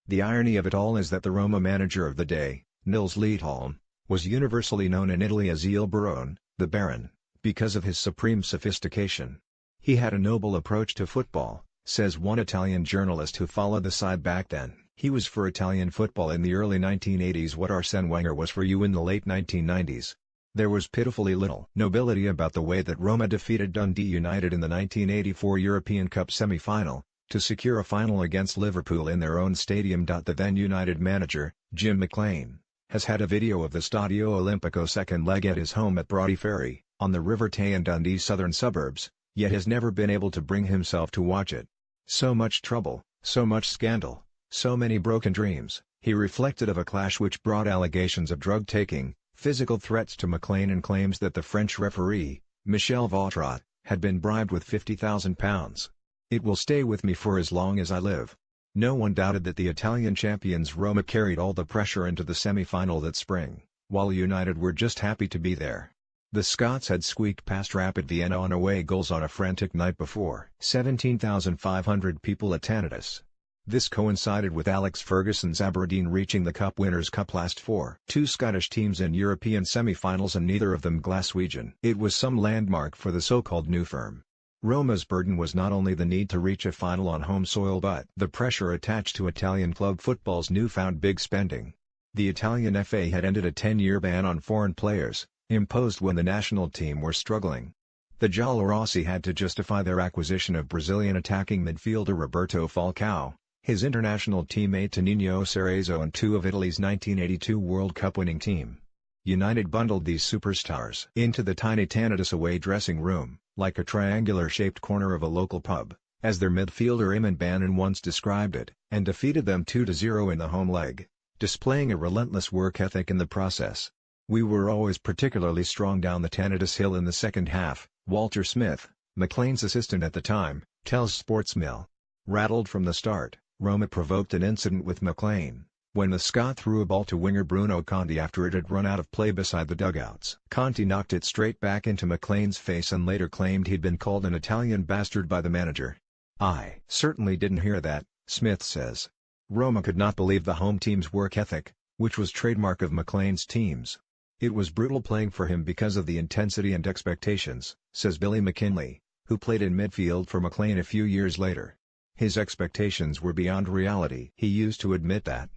The irony of it all is that the Roma manager of the day, Nils Liedholm, was universally known in Italy as Il Barone, the Baron, because of his supreme sophistication. He had a noble approach to football, says one Italian journalist who followed the side back then. He was for Italian football in the early 1980s what Arsène Wenger was for you in the late 1990s. There was pitifully little nobility about the way that Roma defeated Dundee United in the 1984 European Cup semi-final, to secure a final against Liverpool in their own stadium. The then United manager, Jim McLean, has had a video of the Stadio Olimpico second leg at his home at Broughty Ferry, on the River Tay in Dundee's southern suburbs, yet has never been able to bring himself to watch it. So much trouble, so much scandal, so many broken dreams, he reflected of a clash which brought allegations of drug-taking, physical threats to McLean and claims that the French referee, Michel Vautrat, had been bribed with £50,000. It will stay with me for as long as I live. No one doubted that the Italian champions Roma carried all the pressure into the semi-final that spring, while United were just happy to be there. The Scots had squeaked past Rapid Vienna on away goals on a frantic night before. 17,500 people at Tannadice. This coincided with Alex Ferguson's Aberdeen reaching the Cup Winners' Cup last four. Two Scottish teams in European semi-finals and neither of them Glaswegian. It was some landmark for the so-called new firm. Roma's burden was not only the need to reach a final on home soil but the pressure attached to Italian club football's newfound big spending. The Italian FA had ended a 10-year ban on foreign players, imposed when the national team were struggling. The Giallorossi had to justify their acquisition of Brazilian attacking midfielder Roberto Falcao, his international teammate Tonino Cerezo and two of Italy's 1982 World Cup winning team. United bundled these superstars into the tiny Tannadice away dressing room, like a triangular-shaped corner of a local pub, as their midfielder Eamon Bannon once described it, and defeated them 2-0 in the home leg, displaying a relentless work ethic in the process. We were always particularly strong down the Tannadice hill in the second half, Walter Smith, McLean's assistant at the time, tells Sportsmill. Rattled from the start, Roma provoked an incident with McLean, when the Scot threw a ball to winger Bruno Conti after it had run out of play beside the dugouts. Conti knocked it straight back into McLean's face and later claimed he'd been called an Italian bastard by the manager. "I certainly didn't hear that," Smith says. Roma could not believe the home team's work ethic, which was trademark of McLean's teams. It was brutal playing for him because of the intensity and expectations, says Billy McKinley, who played in midfield for McLean a few years later. His expectations were beyond reality. He used to admit that.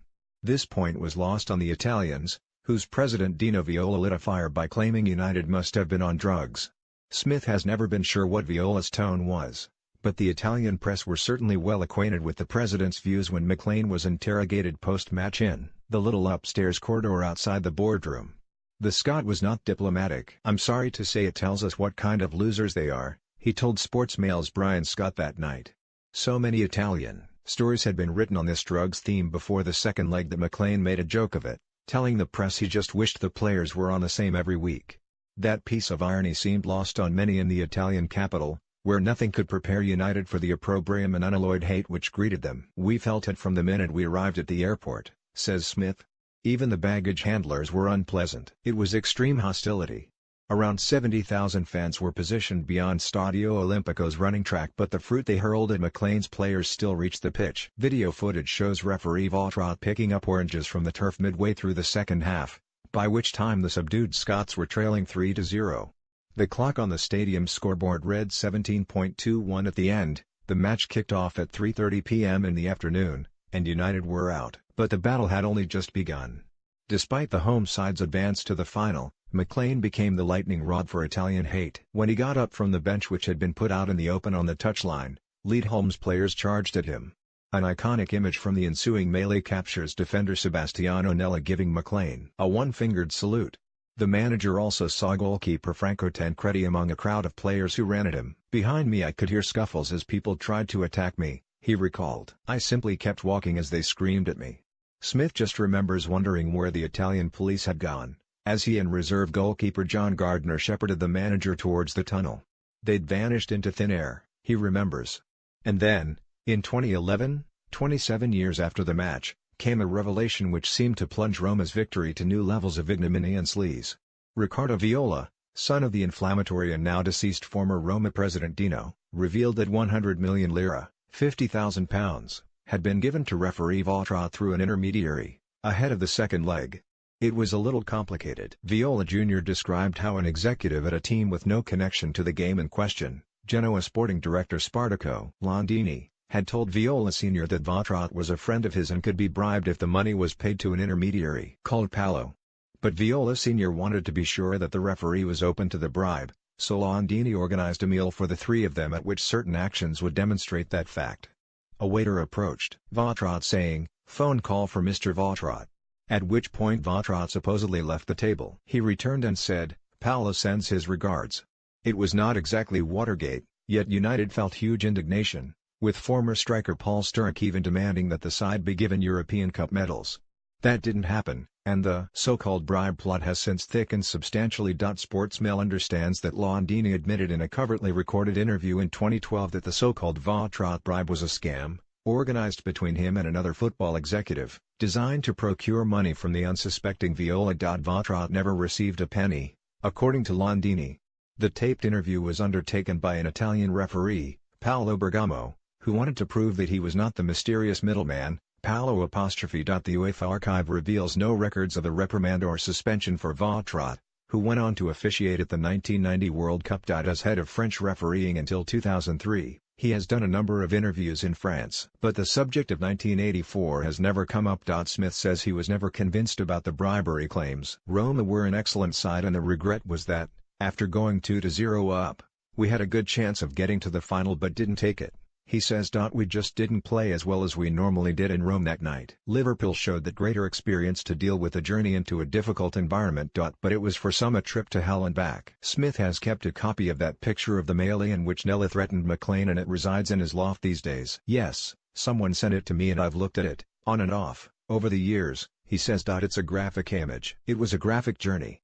This point was lost on the Italians, whose president Dino Viola lit a fire by claiming United must have been on drugs. Smith has never been sure what Viola's tone was, but the Italian press were certainly well acquainted with the president's views when McLean was interrogated post-match in the little upstairs corridor outside the boardroom. The Scot was not diplomatic. "I'm sorry to say it tells us what kind of losers they are," he told Sportsmail's Brian Scott that night. So many Italian stories had been written on this drugs theme before the second leg that McLean made a joke of it, telling the press he just wished the players were on the same every week. That piece of irony seemed lost on many in the Italian capital, where nothing could prepare United for the opprobrium and unalloyed hate which greeted them. "We felt it from the minute we arrived at the airport," says Smith. "Even the baggage handlers were unpleasant. It was extreme hostility. Around 70,000 fans were positioned beyond Stadio Olimpico's running track but the fruit they hurled at McLean's players still reached the pitch." Video footage shows referee Vautrat picking up oranges from the turf midway through the second half, by which time the subdued Scots were trailing 3-0. The clock on the stadium scoreboard read 17.21 at the end. The match kicked off at 3:30 p.m. in the afternoon, and United were out. But the battle had only just begun. Despite the home side's advance to the final, McLean became the lightning rod for Italian hate. When he got up from the bench which had been put out in the open on the touchline, Liedholm's players charged at him. An iconic image from the ensuing melee captures defender Sebastiano Nella giving McLean a one-fingered salute. The manager also saw goalkeeper Franco Tancredi among a crowd of players who ran at him. "Behind me I could hear scuffles as people tried to attack me," he recalled. "I simply kept walking as they screamed at me." Smith just remembers wondering where the Italian police had gone, as he and reserve goalkeeper John Gardner shepherded the manager towards the tunnel. "They'd vanished into thin air," he remembers. And then, in 2011, 27 years after the match, came a revelation which seemed to plunge Roma's victory to new levels of ignominy and sleaze. Riccardo Viola, son of the inflammatory and now deceased former Roma president Dino, revealed that 100 million lira, £50,000, had been given to referee Vautrat through an intermediary, ahead of the second leg. It was a little complicated. Viola Jr. described how an executive at a team with no connection to the game in question, Genoa sporting director Spartaco Landini, had told Viola Sr. that Vautrat was a friend of his and could be bribed if the money was paid to an intermediary called Paolo. But Viola Sr. wanted to be sure that the referee was open to the bribe, so Landini organized a meal for the three of them at which certain actions would demonstrate that fact. A waiter approached Vautrat saying, "Phone call for Mr. Vautrat." At which point Vautrat supposedly left the table. He returned and said, "Paolo sends his regards." It was not exactly Watergate, yet United felt huge indignation, with former striker Paul Sturrock even demanding that the side be given European Cup medals. That didn't happen, and the so-called bribe plot has since thickened substantially. Sportsmail understands that Landini admitted in a covertly recorded interview in 2012 that the so-called Vautrat bribe was a scam, organized between him and another football executive, designed to procure money from the unsuspecting Viola. Vautrat never received a penny, according to Landini. The taped interview was undertaken by an Italian referee, Paolo Bergamo, who wanted to prove that he was not the mysterious middleman. Paolo'. The UEFA archive reveals no records of the reprimand or suspension for Vautrat, who went on to officiate at the 1990 World Cup. As head of French refereeing until 2003, he has done a number of interviews in France. But the subject of 1984 has never come up. Smith says he was never convinced about the bribery claims. Roma were an excellent side and the regret was that, after going 2-0 up, we had a good chance of getting to the final but didn't take it. He says, "We just didn't play as well as we normally did in Rome that night." Liverpool showed that greater experience to deal with a journey into a difficult environment. But it was for some a trip to hell and back. Smith has kept a copy of that picture of the melee in which Nella threatened McLean and it resides in his loft these days. "Yes, someone sent it to me and I've looked at it, on and off, over the years," he says. It's a graphic image. It was a graphic journey.